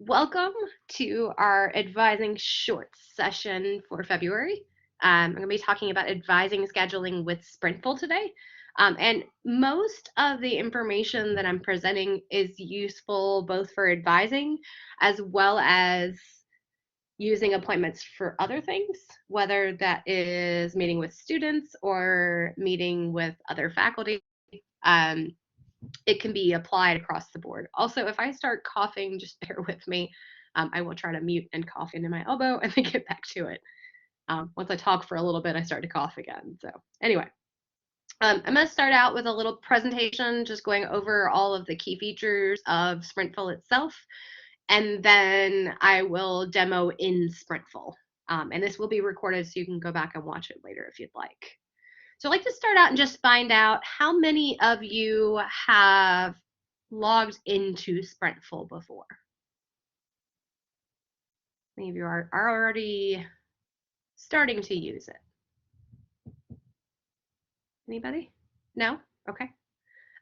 Welcome to our advising short session for February. I'm going to be talking about advising scheduling with Sprintful today. And most of the information that I'm presenting is useful both for advising as well as using appointments for other things, whether that is meeting with students or meeting with other faculty. Um, it can be applied across the board. Also, if I start coughing, just bear with me. I will try to mute and cough into my elbow and then get back to it. Once I talk for a little bit, I start to cough again. So anyway, I'm going to start out with a little presentation, just going over all of the key features of Sprintful itself, and then I will demo in Sprintful. And this will be recorded so you can go back and watch it later if you'd like. So I'd like to start out and just find out how many of you have logged into Sprintful before. Many of you are already starting to use it. Anybody? No? Okay.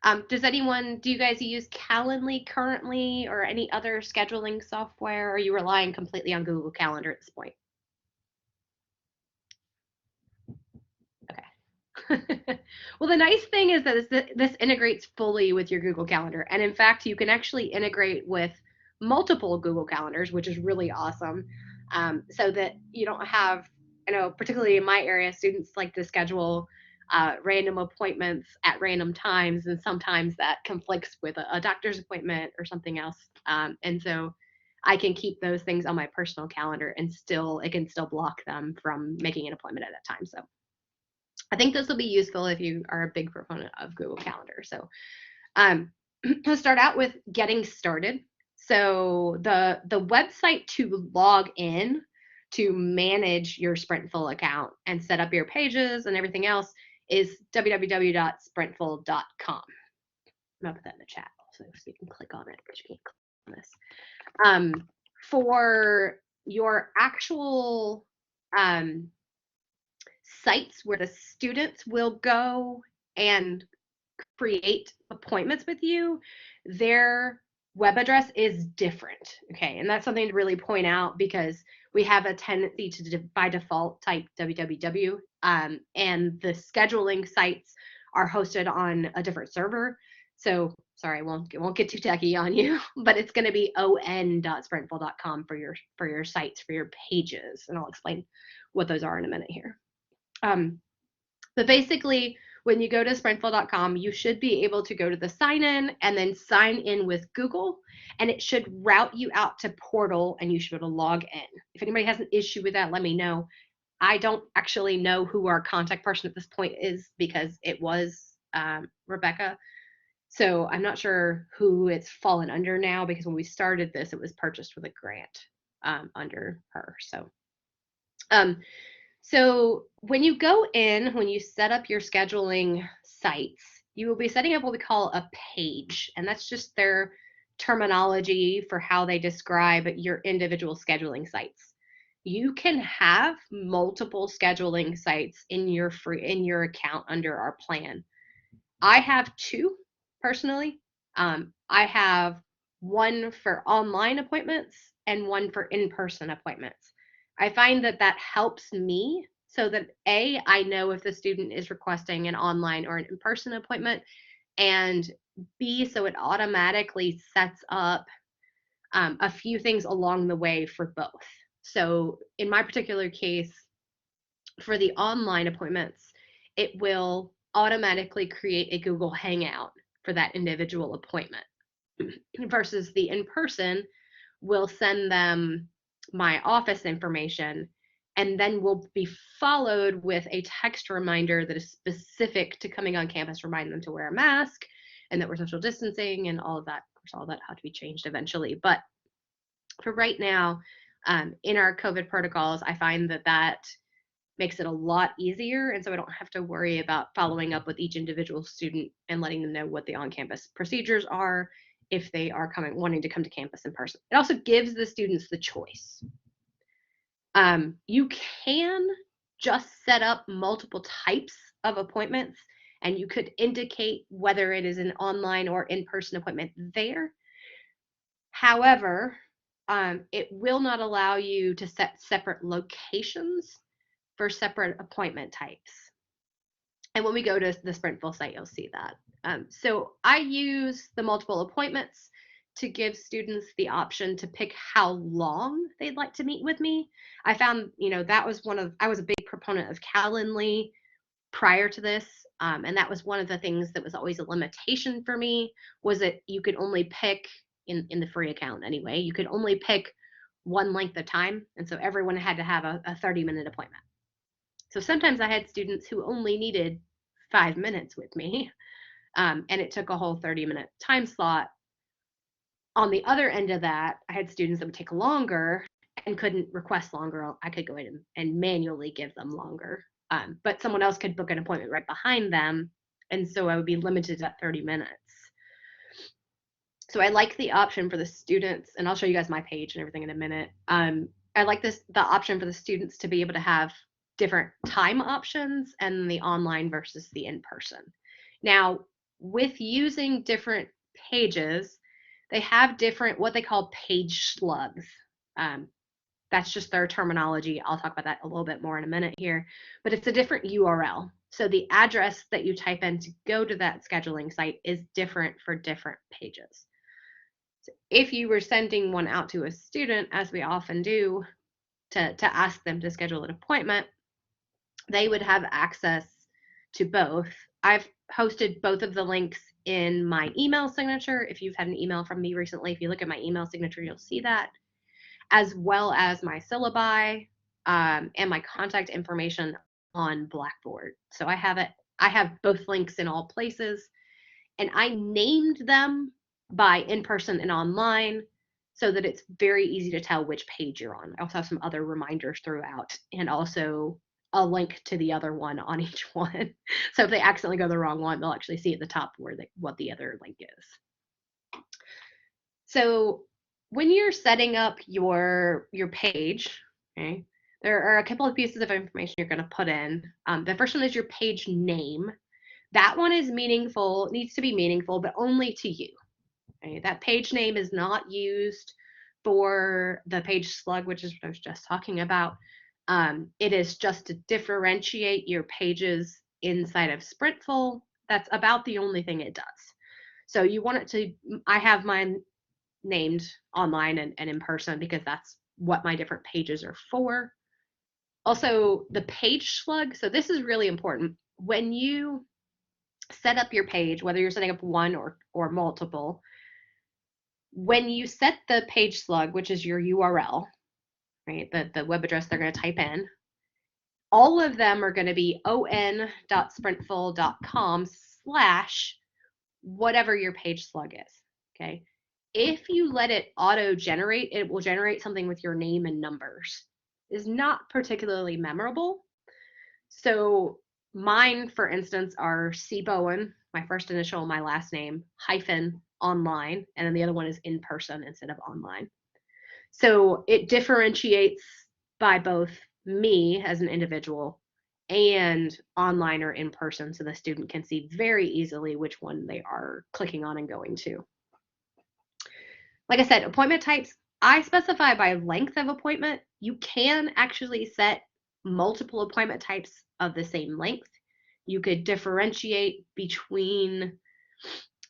Do you guys use Calendly currently or any other scheduling software? Or are you relying completely on Google Calendar at this point? Well, the nice thing is that this integrates fully with your Google Calendar. And in fact, you can actually integrate with multiple Google Calendars, which is really awesome. So that you don't have, particularly in my area, students like to schedule random appointments at random times, and sometimes that conflicts with a doctor's appointment or something else. And so I can keep those things on my personal calendar and it can still block them from making an appointment at that time. So I think this will be useful if you are a big proponent of Google Calendar. So I'll start out with getting started. So the website to log in to manage your Sprintful account and set up your pages and everything else is www.sprintful.com. I'm gonna put that in the chat also so you can click on it, but you can't click on this. For your actual sites where the students will go and create appointments with you, their web address is different. Okay. And that's something to really point out because we have a tendency to, by default, type www, and the scheduling sites are hosted on a different server. So sorry, I won't get too techy on you, but it's going to be on.sprintful.com for your sites, for your pages, and I'll explain what those are in a minute here. But basically, when you go to sprintful.com, you should be able to go to the sign in and then sign in with Google, and it should route you out to Portal and you should be able to log in. If anybody has an issue with that, let me know. I don't actually know who our contact person at this point is because it was Rebecca. So I'm not sure who it's fallen under now because when we started this, it was purchased with a grant under her. So when you go in, when you set up your scheduling sites, you will be setting up what we call a page, and that's just their terminology for how they describe your individual scheduling sites. You can have multiple scheduling sites in your account under our plan. I have two personally. I have one for online appointments and one for in-person appointments. I find that helps me so that I know if the student is requesting an online or an in-person appointment, and B, so it automatically sets up a few things along the way for both. So in my particular case, for the online appointments, it will automatically create a Google Hangout for that individual appointment versus the in-person will send them my office information and then will be followed with a text reminder that is specific to coming on campus, remind them to wear a mask and that we're social distancing and all of that. Of course, all that had to be changed eventually. But for right now, in our COVID protocols, I find that makes it a lot easier. And so I don't have to worry about following up with each individual student and letting them know what the on-campus procedures are if they are wanting to come to campus in person. It also gives the students the choice. You can just set up multiple types of appointments, and you could indicate whether it is an online or in-person appointment there. However, it will not allow you to set separate locations for separate appointment types. And when we go to the Sprintful site, you'll see that. So I use the multiple appointments to give students the option to pick how long they'd like to meet with me. I found, that was I was a big proponent of Calendly prior to this. And that was one of the things that was always a limitation for me, was that you could only pick, in the free account anyway, you could only pick one length of time. And so everyone had to have a 30-minute appointment. So sometimes I had students who only needed 5 minutes with me, and it took a whole 30-minute time slot. On the other end of that, I had students that would take longer and couldn't request longer. I could go in and manually give them longer, but someone else could book an appointment right behind them, and so I would be limited at 30 minutes. So I like the option for the students, and I'll show you guys my page and everything in a minute. I like the option for the students to be able to have different time options and the online versus the in-person. Now, with using different pages, they have different, what they call page slugs. That's just their terminology. I'll talk about that a little bit more in a minute here, but it's a different URL. So the address that you type in to go to that scheduling site is different for different pages. So if you were sending one out to a student, as we often do, to ask them to schedule an appointment, they would have access to both. I've posted both of the links in my email signature. If you've had an email from me recently, if you look at my email signature, you'll see that, as well as my syllabi and my contact information on Blackboard. So I have both links in all places, and I named them by in-person and online so that it's very easy to tell which page you're on. I also have some other reminders throughout, and also a link to the other one on each one. So if they accidentally go to the wrong one, they'll actually see at the top what the other link is. So when you're setting up your page, okay, there are a couple of pieces of information you're going to put in. The first one is your page name. That one is meaningful, needs to be meaningful, but only to you. Okay? That page name is not used for the page slug, which is what I was just talking about. It is just to differentiate your pages inside of Sprintful. That's about the only thing it does. So you want it to, I have mine named online and in person because that's what my different pages are for. Also, the page slug. So this is really important. When you set up your page, whether you're setting up one or multiple, when you set the page slug, which is your URL, right, the web address they're going to type in, all of them are going to be on.sprintful.com/whatever your page slug is. Okay. If you let it auto generate, it will generate something with your name and numbers. It's not particularly memorable. So mine, for instance, are C. Bowen, my first initial, my last name, hyphen online, and then the other one is in person instead of online. So it differentiates by both me as an individual and online or in person, so the student can see very easily which one they are clicking on and going to. Like I said, appointment types, I specify by length of appointment. You can actually set multiple appointment types of the same length. You could differentiate between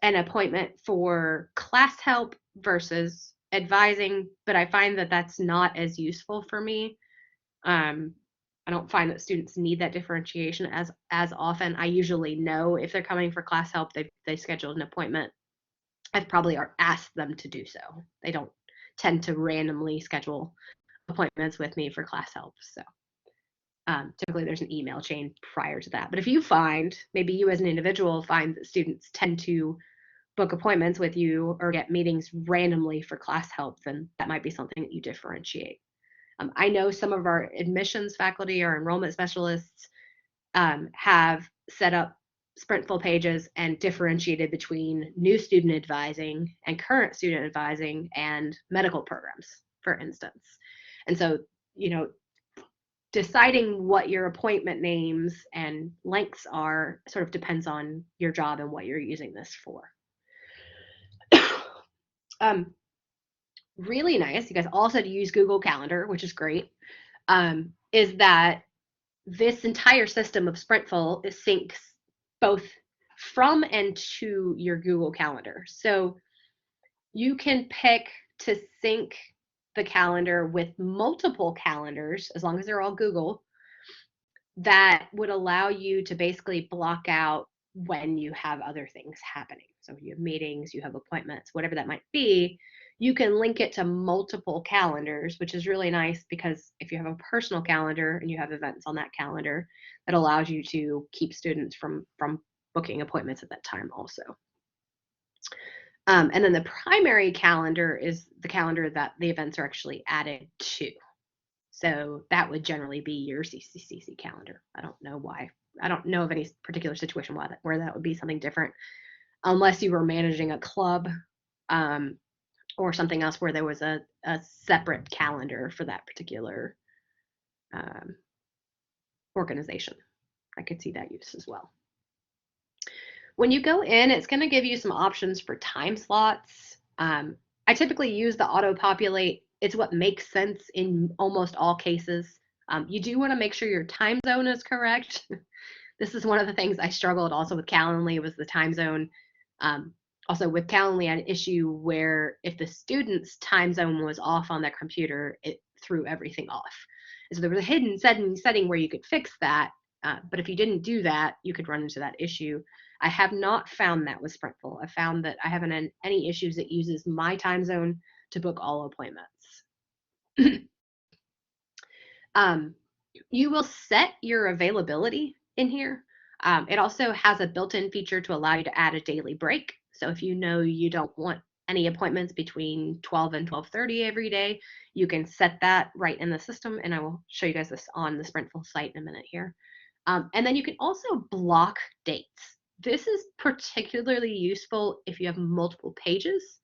an appointment for class help versus advising, but I find that that's not as useful for me. I don't find that students need that differentiation as often. I usually know if they're coming for class help, they scheduled an appointment. I've probably asked them to do so. They don't tend to randomly schedule appointments with me for class help. So typically there's an email chain prior to that. But if you find, maybe you as an individual find that students tend to book appointments with you or get meetings randomly for class help, then that might be something that you differentiate. I know some of our admissions faculty or enrollment specialists have set up Sprintful pages and differentiated between new student advising and current student advising and medical programs, for instance. And so, deciding what your appointment names and lengths are sort of depends on your job and what you're using this for. really nice, you guys also use Google Calendar, which is great, is that this entire system of Sprintful syncs both from and to your Google Calendar. So you can pick to sync the calendar with multiple calendars, as long as they're all Google, that would allow you to basically block out when you have other things happening. So you have meetings, you have appointments, whatever that might be, you can link it to multiple calendars, which is really nice because if you have a personal calendar and you have events on that calendar, it allows you to keep students from booking appointments at that time also. And then the primary calendar is the calendar that the events are actually added to. So that would generally be your CCCC calendar. I don't know why. I don't know of any particular situation where that would be something different, unless you were managing a club or something else where there was a separate calendar for that particular organization. I could see that use as well. When you go in, it's going to give you some options for time slots. I typically use the auto-populate. It's what makes sense in almost all cases. You do want to make sure your time zone is correct. This is one of the things I struggled also with Calendly, was the time zone. Also with Calendly, I had an issue where if the student's time zone was off on their computer, it threw everything off. And so there was a hidden setting where you could fix that. But if you didn't do that, you could run into that issue. I have not found that with Sprintful. I found that I haven't had any issues. It uses my time zone to book all appointments. You will set your availability in here. It also has a built-in feature to allow you to add a daily break. So if you know you don't want any appointments between 12 and 12:30 every day, you can set that right in the system. And I will show you guys this on the Sprintful site in a minute here. And then you can also block dates. This is particularly useful if you have multiple pages.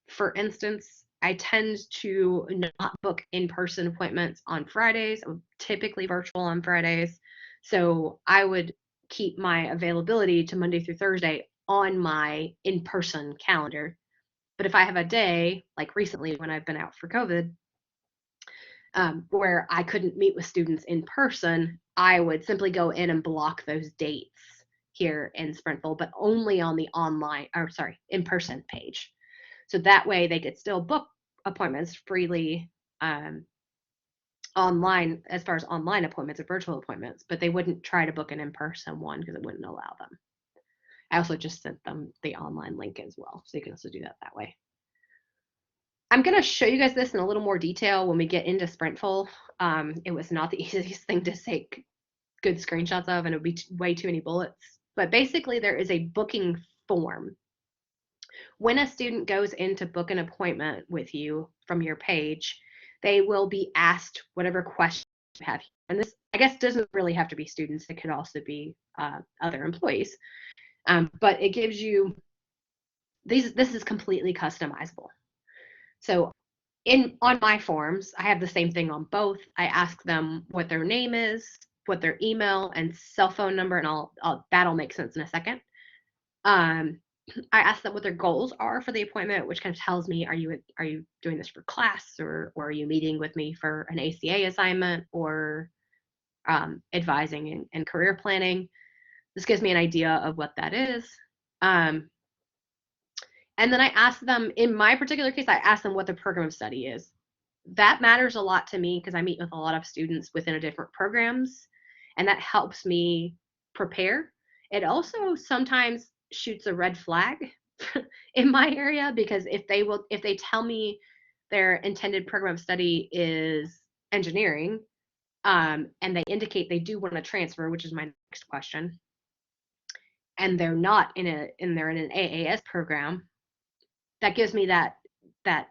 For instance, I tend to not book in-person appointments on Fridays. I'm typically virtual on Fridays. So I would keep my availability to Monday through Thursday on my in-person calendar. But if I have a day, like recently when I've been out for COVID, where I couldn't meet with students in person, I would simply go in and block those dates here in Sprintful, but only on the in-person page. So that way they could still book appointments freely online, as far as online appointments or virtual appointments, but they wouldn't try to book an in-person one because it wouldn't allow them. I also just sent them the online link as well, so you can also do that way. I'm going to show you guys this in a little more detail when we get into Sprintful. It was not the easiest thing to take good screenshots of, and it would be way too many bullets. But basically, there is a booking form. When a student goes in to book an appointment with you from your page, they will be asked whatever questions you have. And this, I guess, doesn't really have to be students. It could also be other employees. But it gives you these. This is completely customizable. So on my forms, I have the same thing on both. I ask them what their name is, what their email and cell phone number, and that'll make sense in a second. I ask them what their goals are for the appointment, which kind of tells me, are you doing this for class, or are you meeting with me for an ACA assignment, or advising and career planning? This gives me an idea of what that is. And then I ask them, in my particular case, I ask them what the program of study is. That matters a lot to me because I meet with a lot of students within different programs, and that helps me prepare. It also sometimes shoots a red flag in my area, because if they tell me their intended program of study is engineering, and they indicate they do want to transfer, which is my next question, and they're not they're in an AAS program, that gives me that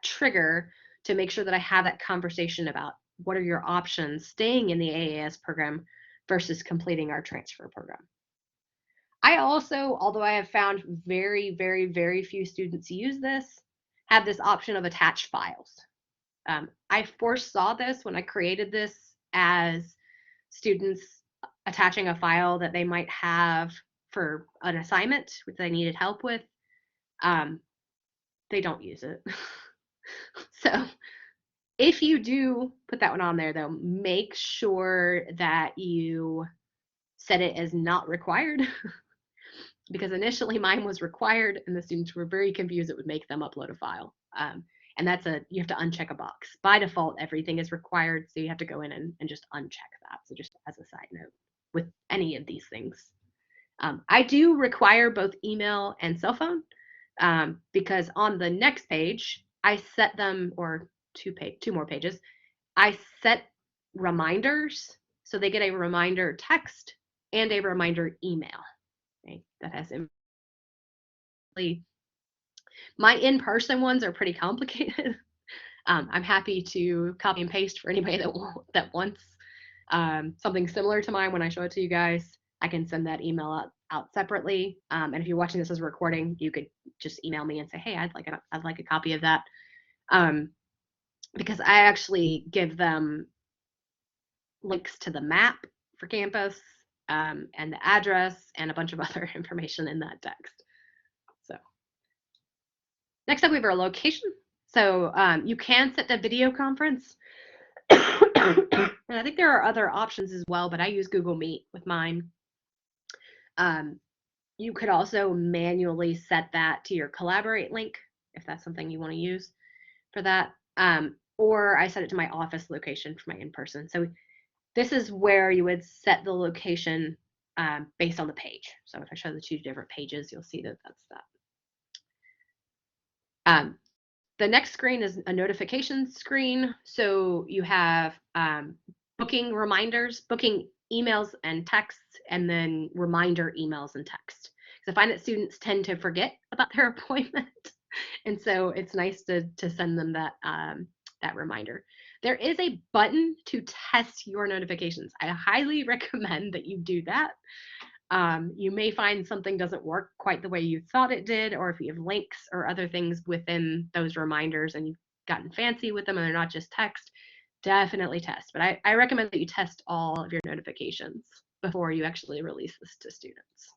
trigger to make sure that I have that conversation about what are your options staying in the AAS program versus completing our transfer program. I also, although I have found very, very, very few students use this, have this option of attached files. I foresaw this when I created this as students attaching a file that they might have for an assignment which they needed help with. They don't use it. If you do put that one on there, though, make sure that you set it as not required because initially mine was required and the students were very confused it would make them upload a file. And you have to uncheck a box. By default, everything is required, so you have to go in and just uncheck that. So just as a side note with any of these things. I do require both email and cell phone because on the next page, I set them, or two more pages, I set reminders. So they get a reminder text and a reminder email. Okay? That has my in-person ones are pretty complicated. I'm happy to copy and paste for anybody that wants something similar to mine. When I show it to you guys, I can send that email out separately. And if you're watching this as a recording, you could just email me and say, hey, I'd like a copy of that. Because I actually give them links to the map for campus and the address and a bunch of other information in that text. So next up, we have our location. So you can set the video conference. And I think there are other options as well, but I use Google Meet with mine. You could also manually set that to your Collaborate link if that's something you want to use for that. Or I set it to my office location for my in-person. So this is where you would set the location based on the page. So if I show the two different pages, you'll see that that's that. The next screen is a notification screen. So you have booking reminders, booking emails and texts, and then reminder emails and text. Because I find that students tend to forget about their appointment. And so it's nice to send them that reminder. There is a button to test your notifications. I highly recommend that you do that. You may find something doesn't work quite the way you thought it did, or if you have links or other things within those reminders and you've gotten fancy with them and they're not just text, definitely test. But I recommend that you test all of your notifications before you actually release this to students.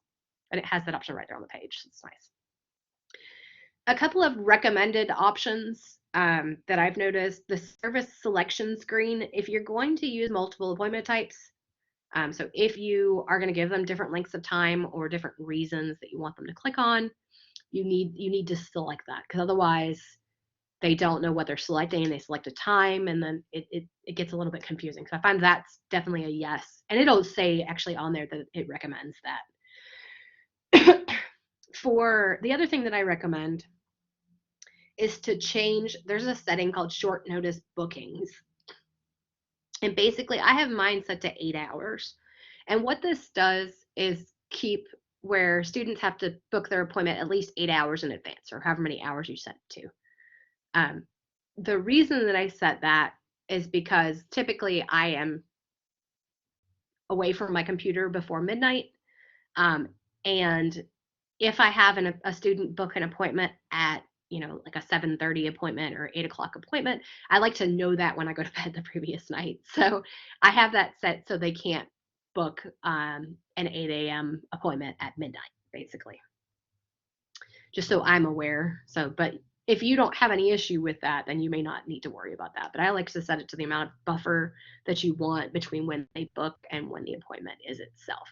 And it has that option right there on the page. So it's nice. A couple of recommended options that I've noticed, the service selection screen. If you're going to use multiple appointment types, so if you are going to give them different lengths of time or different reasons that you want them to click on, you need to select that, because otherwise they don't know what they're selecting and they select a time and then it gets a little bit confusing. So I find that's definitely a yes. And it'll say actually on there that it recommends that. For the other thing that I recommend is to change, there's a setting called short notice bookings. And basically I have mine set to 8 hours. And what this does is keep where students have to book their appointment at least 8 hours in advance, or however many hours you set it to. The reason that I set that is because typically I am away from my computer before midnight. And if I have a student book an appointment at, like a 7:30 appointment or 8 o'clock appointment, I like to know that when I go to bed the previous night. So I have that set so they can't book an 8 a.m. appointment at midnight, basically. Just so I'm aware. So, but if you don't have any issue with that, then you may not need to worry about that. But I like to set it to the amount of buffer that you want between when they book and when the appointment is itself.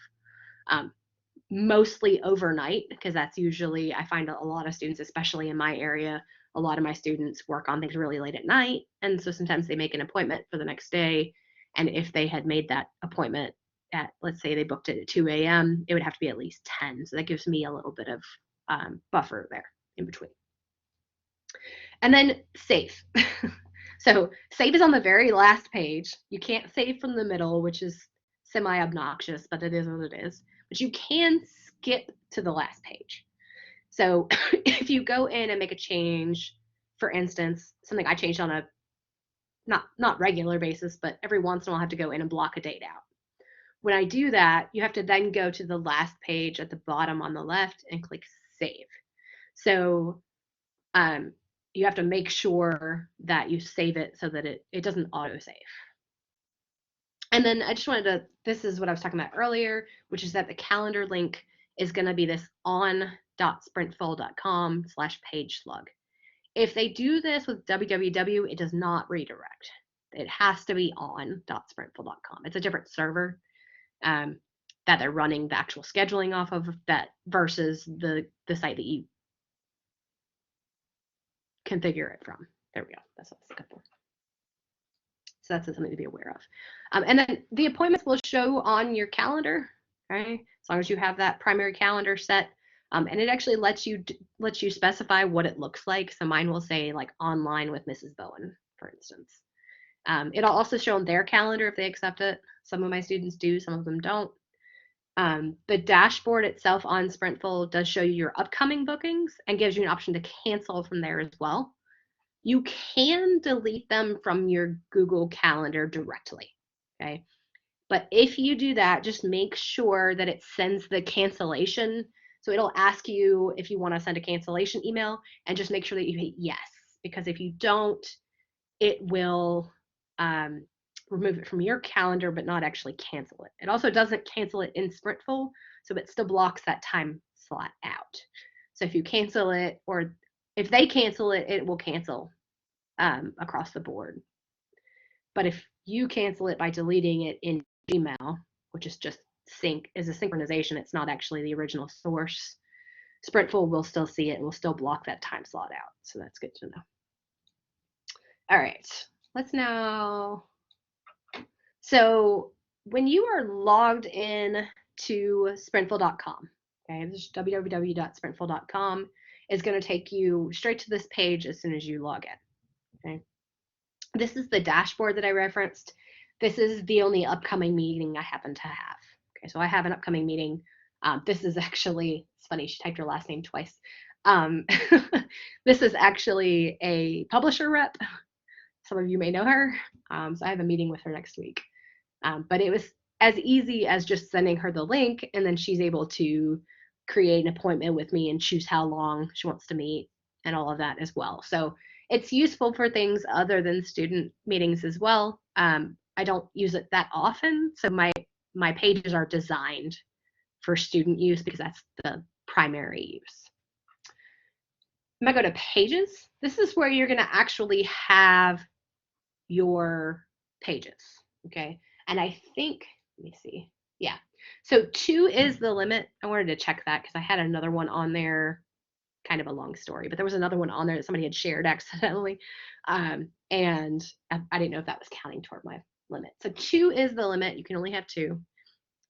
Mostly overnight, because that's usually, I find a lot of students, especially in my area, a lot of my students work on things really late at night. And so sometimes they make an appointment for the next day. And if they had made that appointment at, let's say they booked it at 2 a.m., it would have to be at least 10. So that gives me a little bit of buffer there in between. And then save. So save is on the very last page. You can't save from the middle, which is semi-obnoxious, but it is what it is. But you can skip to the last page. So if you go in and make a change, for instance, something I changed on a not regular basis, but every once in a while I have to go in and block a date out. When I do that, you have to then go to the last page at the bottom on the left and click save. So you have to make sure that you save it so that it doesn't auto-save. And then I just wanted to, this is what I was talking about earlier, which is that the calendar link is going to be this on.sprintful.com/page slug. If they do this with www, it does not redirect. It has to be on .sprintful.com. It's a different server that they're running the actual scheduling off of, that versus the site that you configure it from. There we go. That's what I was looking for. So that's something to be aware of. And then the appointments will show on your calendar, okay? As long as you have that primary calendar set. And it actually lets you specify what it looks like. So mine will say like online with Mrs. Bowen, for instance. It'll also show on their calendar if they accept it. Some of my students do, some of them don't. The dashboard itself on Sprintful does show you your upcoming bookings and gives you an option to cancel from there as well. You can delete them from your Google Calendar directly, okay? But if you do that, just make sure that it sends the cancellation. So it'll ask you if you want to send a cancellation email, and just make sure that you hit yes, because if you don't, it will remove it from your calendar, but not actually cancel it. It also doesn't cancel it in Sprintful, so it still blocks that time slot out. So if you cancel it, or if they cancel it, it will cancel across the board. But if you cancel it by deleting it in Gmail, which is just is a synchronization, it's not actually the original source, Sprintful will still see it and will still block that time slot out. So that's good to know. All right, let's now. So when you are logged in to sprintful.com, okay, this is www.sprintful.com, is going to take you straight to this page as soon as you log in. Okay, this is the dashboard that I referenced. This is the only upcoming meeting I happen to have. Okay, so I have an upcoming meeting. This is actually, it's funny, she typed her last name twice. This is actually a publisher rep. Some of you may know her. So I have a meeting with her next week. But it was as easy as just sending her the link, and then she's able to create an appointment with me and choose how long she wants to meet and all of that as well. So it's useful for things other than student meetings as well. I don't use it that often, so my pages are designed for student use because that's the primary use. I'm gonna go to pages. This is where you're gonna actually have your pages, okay? And I think, let me see, yeah. So 2 is the limit. I wanted to check that because I had another one on there, kind of a long story, but there was another one on there that somebody had shared accidentally. And I didn't know if that was counting toward my limit. So 2 is the limit. You can only have 2.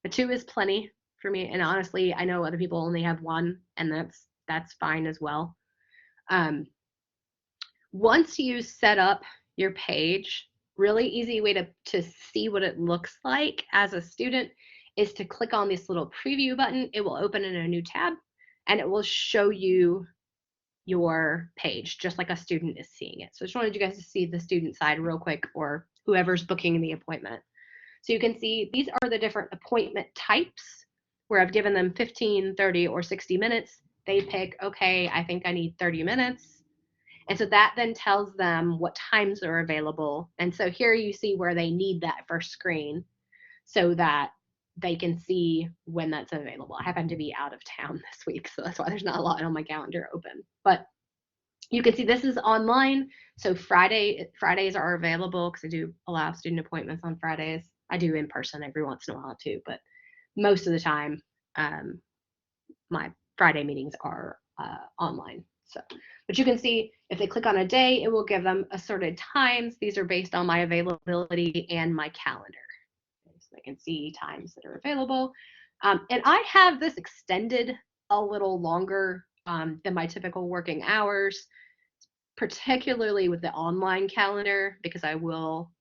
But 2 is plenty for me. And honestly, I know other people only have 1, and that's fine as well. Once you set up your page, really easy way to see what it looks like as a student is to click on this little preview button. It will open in a new tab, and it will show you your page just like a student is seeing it. So I just wanted you guys to see the student side real quick, or whoever's booking the appointment. So you can see these are the different appointment types where I've given them 15, 30, or 60 minutes. They pick, okay, I think I need 30 minutes. And so that then tells them what times are available. And so here you see where they need that first screen so that they can see when that's available. I happen to be out of town this week, so that's why there's not a lot on my calendar open. But you can see this is online. So Fridays are available because I do allow student appointments on Fridays. I do in person every once in a while too, but most of the time my Friday meetings are online. So, but you can see if they click on a day, it will give them assorted times. These are based on my availability and my calendar. So they can see times that are available. And I have this extended a little longer than my typical working hours, particularly with the online calendar, because I will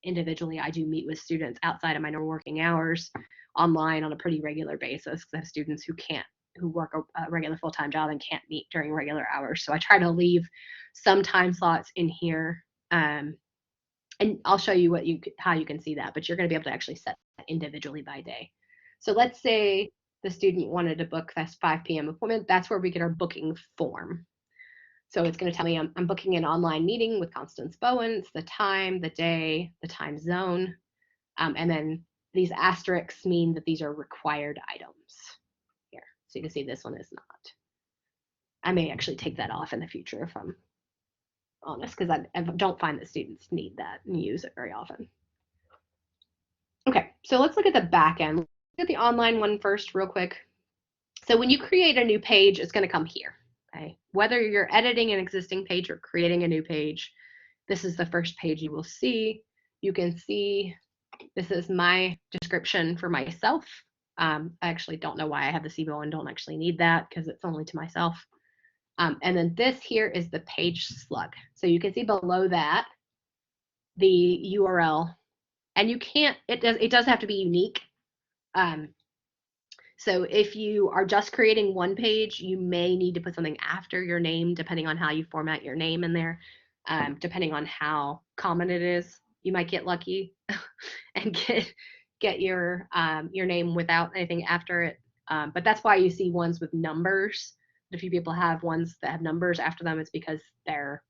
individually, I do meet with students outside of my normal working hours online on a pretty regular basis, because I have students who work a regular full-time job and can't meet during regular hours. So I try to leave some time slots in here. And I'll show you how you can see that, but you're going to be able to actually set that individually by day. So let's say the student wanted to book this 5 p.m. appointment. That's where we get our booking form. So it's going to tell me I'm booking an online meeting with Constance Bowen. It's the time, the day, the time zone. And then these asterisks mean that these are required items. Here, so you can see this one is not. I may actually take that off in the future if I'm honest, because I don't find that students need that and use it very often. Okay, so let's look at the back end. Let's look at the online one first real quick. So when you create a new page, it's going to come here. Okay, whether you're editing an existing page or creating a new page, this is the first page you will see. You can see this is my description for myself. I actually don't know why I have the symbol and don't actually need that because it's only to myself. And then this here is the page slug. So you can see below that the URL, and you can't, it does have to be unique. So if you are just creating one page, you may need to put something after your name, depending on how you format your name in there. Depending on how common it is, you might get lucky and get your name without anything after it. But that's why you see ones with numbers. A few people have ones that have numbers after them. It's because their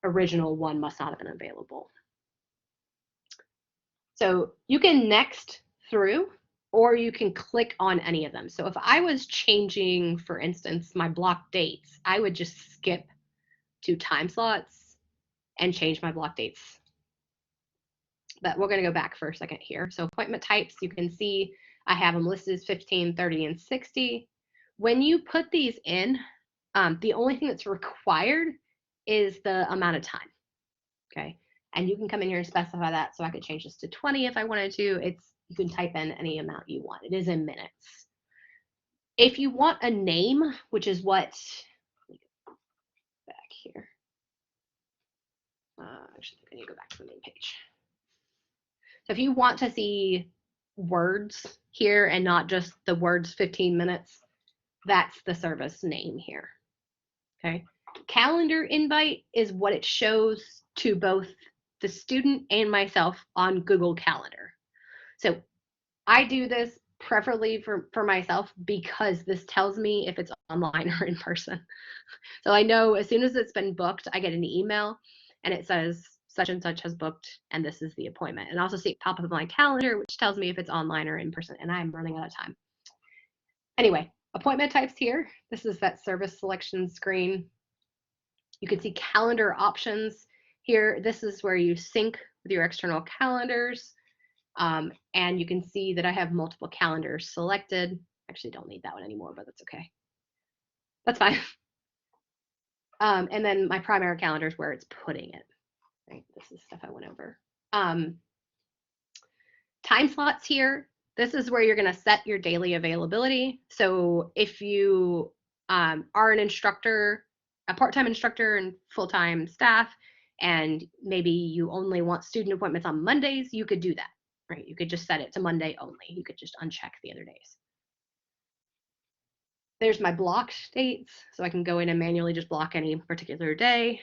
original one must not have been available. So you can next through, or you can click on any of them. So if I was changing, for instance, my block dates, I would just skip to time slots and change my block dates. But we're going to go back for a second here. So appointment types, you can see I have them listed as 15, 30, and 60. When you put these in, the only thing that's required is the amount of time. Okay. And you can come in here and specify that. So I could change this to 20 if I wanted to. You can type in any amount you want. It is in minutes. If you want a name, which is what, let me go back here. Actually, I need to go back to the main page. So if you want to see words here and not just the words 15 minutes, that's the service name here. Okay. Calendar invite is what it shows to both the student and myself on Google Calendar. So I do this preferably for myself because this tells me if it's online or in person. So I know as soon as it's been booked, I get an email and it says such and such has booked and this is the appointment. And I also see it pop up on my calendar, which tells me if it's online or in person, and I'm running out of time. Anyway, appointment types here. This is that service selection screen. You can see calendar options here. This is where you sync with your external calendars. And you can see that I have multiple calendars selected. Actually don't need that one anymore, but that's okay. That's fine. And then my primary calendar is where it's putting it. Right, this is stuff I went over. Time slots here. This is where you're going to set your daily availability. So if you are an instructor, a part-time instructor and full-time staff, and maybe you only want student appointments on Mondays, you could do that, right? You could just set it to Monday only. You could just uncheck the other days. There's my blocked dates, so I can go in and manually just block any particular day.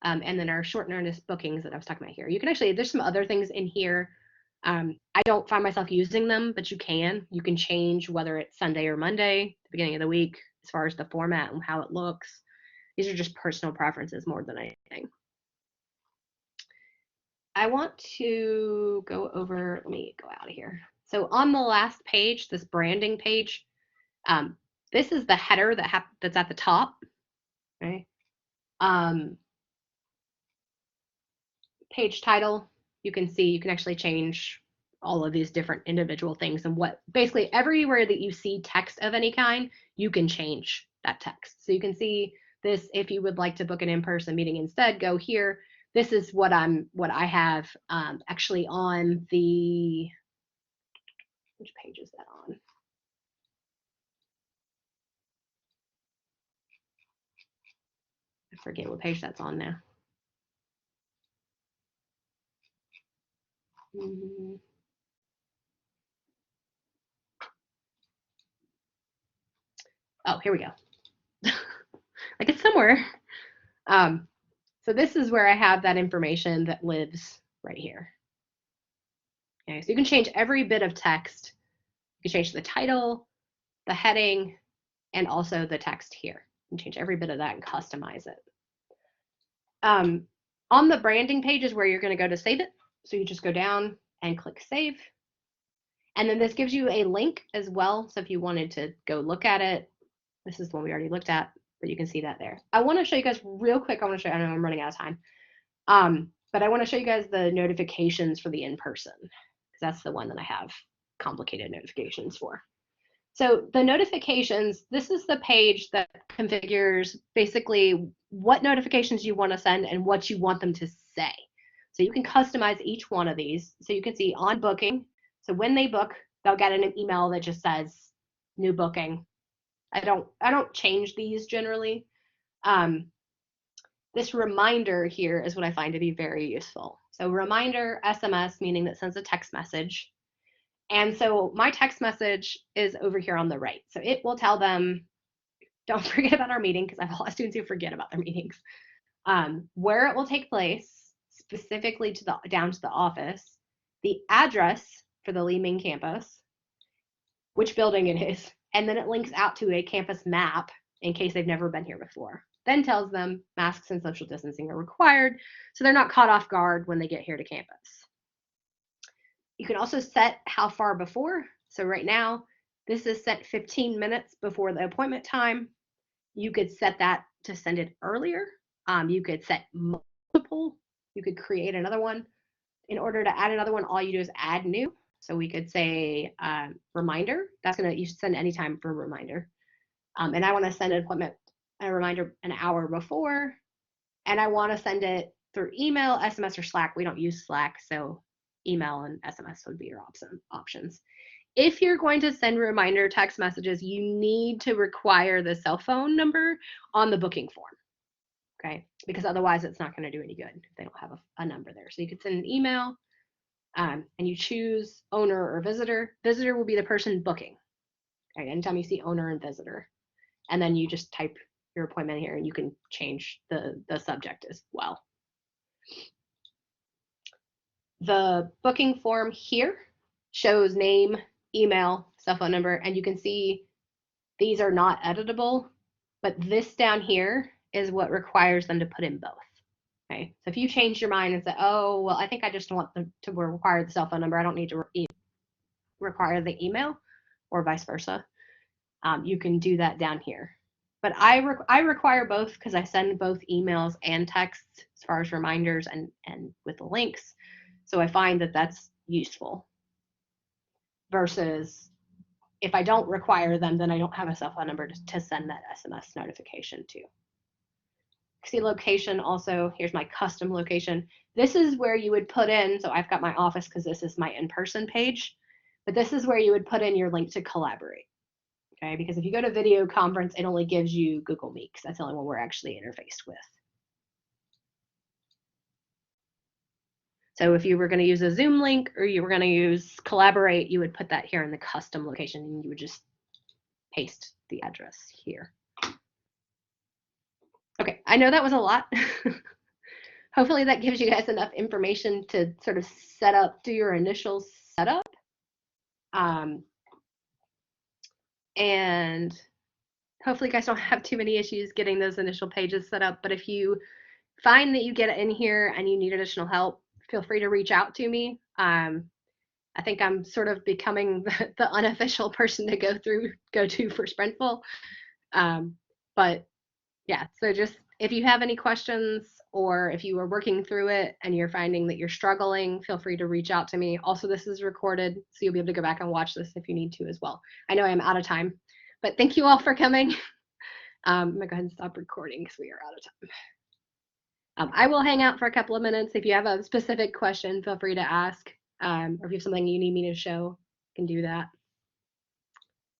And then our short notice bookings that I was talking about here. You can actually, there's some other things in here. I don't find myself using them, but you can. You can change whether it's Sunday or Monday, the beginning of the week, as far as the format and how it looks. These are just personal preferences more than anything. I want to go over, let me go out of here. So on the last page, this branding page, this is the header that's at the top, right? Page title, you can see, you can actually change all of these different individual things, and what basically everywhere that you see text of any kind, you can change that text. So you can see this, if you would like to book an in-person meeting instead, go here. This is what I have actually on the, which page is that on? I forget what page that's on now. Oh, here we go. Like it's somewhere. So this is where I have that information that lives right here. Okay, so you can change every bit of text. You can change the title, the heading, and also the text here. You can change every bit of that and customize it. On the branding page is where you're going to go to save it. So you just go down and click save. And then this gives you a link as well. So if you wanted to go look at it, this is the one we already looked at. but you can see that there. I want to show you guys real quick. I want to show you, I know I'm running out of time. But I want to show you guys the notifications for the in-person, because that's the one that I have complicated notifications for. So the notifications, this is the page that configures basically what notifications you want to send and what you want them to say. So you can customize each one of these. So you can see on booking. So when they book, they'll get an email that just says new booking. I don't change these generally. This reminder here is what I find to be very useful. So reminder SMS, meaning that sends a text message. And so my text message is over here on the right. So it will tell them, don't forget about our meeting, because I have a lot of students who forget about their meetings, where it will take place, specifically to down to the office, the address for the Lee Ming campus, which building it is, and then it links out to a campus map in case they've never been here before. Then tells them masks and social distancing are required, so they're not caught off guard when they get here to campus. You can also set how far before. So right now, this is set 15 minutes before the appointment time. You could set that to send it earlier. You could set multiple. You could create another one. In order to add another one, all you do is add new. So we could say reminder. That's gonna, you should send anytime for a reminder. And I want to send an appointment, a reminder an hour before, and I want to send it through email, SMS, or Slack. We don't use Slack, so email and SMS would be your options. If you're going to send reminder text messages, you need to require the cell phone number on the booking form, okay? Because otherwise it's not going to do any good if they don't have a number there. So you could send an email, and you choose owner or visitor. Visitor will be the person booking. Okay, anytime you see owner and visitor, and then you just type your appointment here, and you can change the subject as well. The booking form here shows name, email, cell phone number, and you can see these are not editable, but this down here is what requires them to put in both. Okay, so if you change your mind and say, oh, well, I think I just want them to require the cell phone number, I don't need to require the email, or vice versa, you can do that down here. But I require both because I send both emails and texts as far as reminders and with the links. So I find that that's useful. Versus if I don't require them, then I don't have a cell phone number to send that SMS notification to. See location also, here's my custom location. This is where you would put in, so I've got my office because this is my in-person page, but this is where you would put in your link to collaborate. Okay, because if you go to video conference, it only gives you Google Meet, because that's the only one we're actually interfaced with. So if you were going to use a Zoom link or you were going to use Collaborate, you would put that here in the custom location, and you would just paste the address here. Okay, I know that was a lot. Hopefully that gives you guys enough information to sort of set up, do your initial setup. And hopefully you guys don't have too many issues getting those initial pages set up. But if you find that you get in here and you need additional help, feel free to reach out to me. I think I'm sort of becoming the unofficial person to go to for Sprintful. But yeah, so just if you have any questions, or if you are working through it and you're finding that you're struggling, feel free to reach out to me. Also, this is recorded, so you'll be able to go back and watch this if you need to as well. I know I am out of time, but thank you all for coming. I'm gonna go ahead and stop recording because we are out of time. I will hang out for a couple of minutes. If you have a specific question, feel free to ask, or if you have something you need me to show, I can do that.